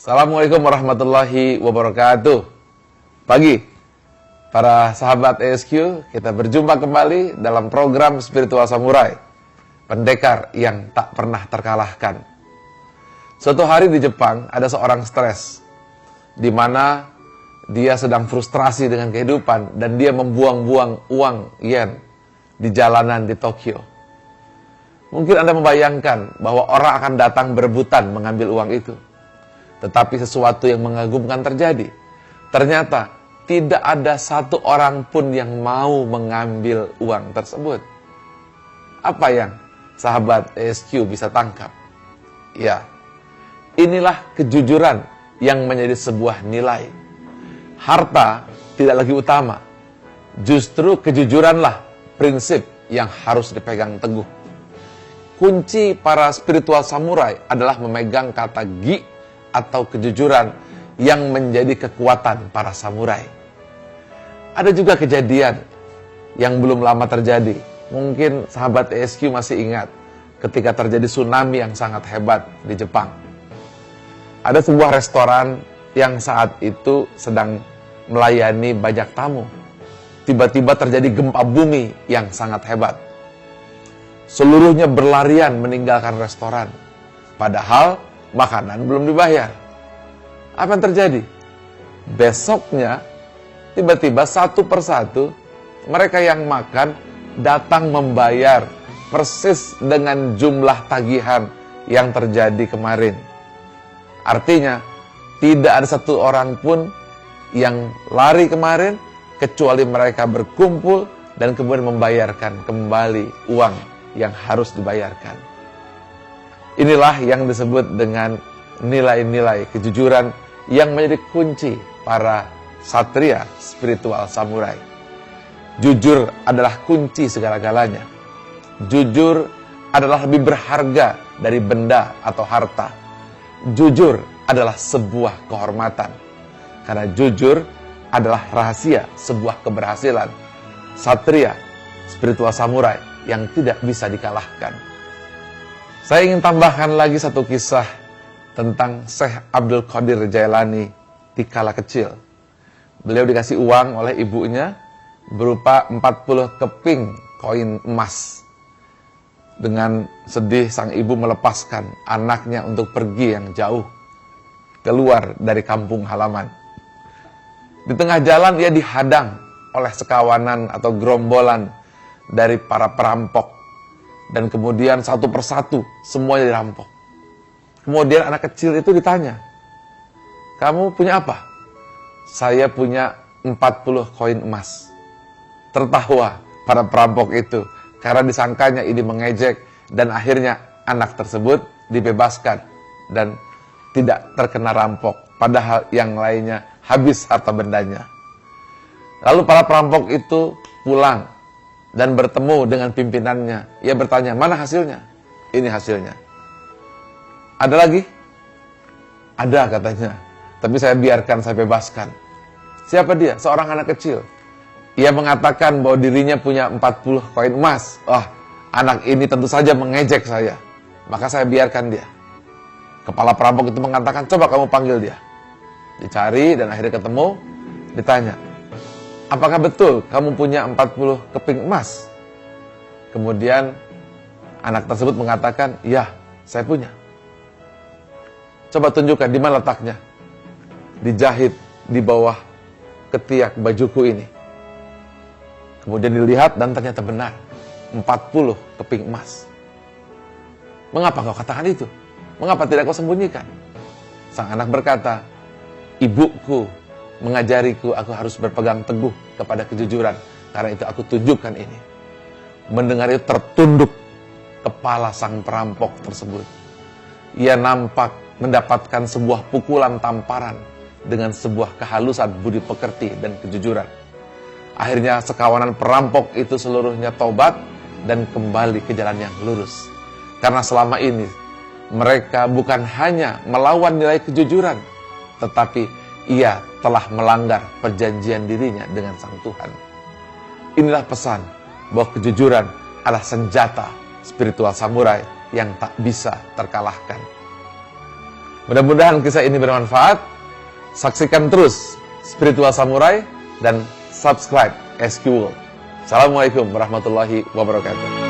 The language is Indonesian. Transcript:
Assalamualaikum warahmatullahi wabarakatuh. Pagi, para sahabat ESQ, kita berjumpa kembali dalam program Spiritual Samurai, pendekar yang tak pernah terkalahkan. Suatu hari di Jepang, ada seorang stres, di mana dia sedang frustrasi dengan kehidupan, dan dia membuang-buang uang yen di jalanan di Tokyo. Mungkin Anda membayangkan bahwa orang akan datang berebutan mengambil uang itu. Tetapi sesuatu yang mengagumkan terjadi. Ternyata tidak ada satu orang pun yang mau mengambil uang tersebut. Apa yang sahabat ESQ bisa tangkap? Ya, inilah kejujuran yang menjadi sebuah nilai. Harta tidak lagi utama. Justru kejujuranlah prinsip yang harus dipegang teguh. Kunci para spiritual samurai adalah memegang kata gi atau kejujuran yang menjadi kekuatan para samurai. Ada juga kejadian yang belum lama terjadi. Mungkin sahabat ESQ masih ingat ketika terjadi tsunami yang sangat hebat di Jepang. Ada sebuah restoran yang saat itu sedang melayani banyak tamu. Tiba-tiba terjadi gempa bumi yang sangat hebat. Seluruhnya berlarian meninggalkan restoran. Padahal makanan belum dibayar. Apa yang terjadi? Besoknya, tiba-tiba satu persatu, mereka yang makan datang membayar persis dengan jumlah tagihan yang terjadi kemarin. Artinya, tidak ada satu orang pun yang lari kemarin, kecuali mereka berkumpul dan kemudian membayarkan kembali uang yang harus dibayarkan. Inilah yang disebut dengan nilai-nilai kejujuran yang menjadi kunci para satria spiritual samurai. Jujur adalah kunci segala-galanya. Jujur adalah lebih berharga dari benda atau harta. Jujur adalah sebuah kehormatan. Karena jujur adalah rahasia sebuah keberhasilan. Satria spiritual samurai yang tidak bisa dikalahkan. Saya ingin tambahkan lagi satu kisah tentang Syekh Abdul Qadir Jailani di kala kecil. Beliau dikasih uang oleh ibunya berupa 40 keping koin emas. Dengan sedih sang ibu melepaskan anaknya untuk pergi yang jauh, keluar dari kampung halaman. Di tengah jalan ia dihadang oleh sekawanan atau gerombolan dari para perampok. Dan kemudian satu persatu semuanya dirampok. Kemudian anak kecil itu ditanya, "Kamu punya apa?" "Saya punya 40 koin emas." Tertawa para perampok itu karena disangkanya ini mengejek, dan akhirnya anak tersebut dibebaskan dan tidak terkena rampok, padahal yang lainnya habis harta bendanya. Lalu para perampok itu pulang dan bertemu dengan pimpinannya. Ia bertanya, "Mana hasilnya?" "Ini hasilnya." "Ada lagi?" "Ada," katanya. "Tapi saya biarkan, saya bebaskan." "Siapa dia?" "Seorang anak kecil. Ia mengatakan bahwa dirinya punya 40 koin emas." "Wah, anak ini tentu saja mengejek saya. Maka saya biarkan dia." Kepala perampok itu mengatakan, "Coba kamu panggil dia." Dicari dan akhirnya ketemu. Ditanya, "Apakah betul kamu punya 40 keping emas?" Kemudian anak tersebut mengatakan, "Ya, saya punya." "Coba tunjukkan di mana letaknya." "Dijahit di bawah ketiak bajuku ini." Kemudian dilihat dan ternyata benar, 40 keping emas. "Mengapa kau katakan itu? Mengapa tidak kau sembunyikan?" Sang anak berkata, "Ibuku mengajariku aku harus berpegang teguh kepada kejujuran. Karena itu aku tunjukkan ini." Mendengar itu tertunduk kepala sang perampok tersebut. Ia nampak mendapatkan sebuah pukulan tamparan dengan sebuah kehalusan budi pekerti dan kejujuran. Akhirnya sekawanan perampok itu seluruhnya tobat dan kembali ke jalan yang lurus. Karena selama ini mereka bukan hanya melawan nilai kejujuran, tetapi ia telah melanggar perjanjian dirinya dengan sang Tuhan. Inilah pesan bahwa kejujuran adalah senjata spiritual samurai yang tak bisa terkalahkan. Mudah-mudahan kisah ini bermanfaat. Saksikan terus Spiritual Samurai dan subscribe SQ World. Assalamualaikum warahmatullahi wabarakatuh.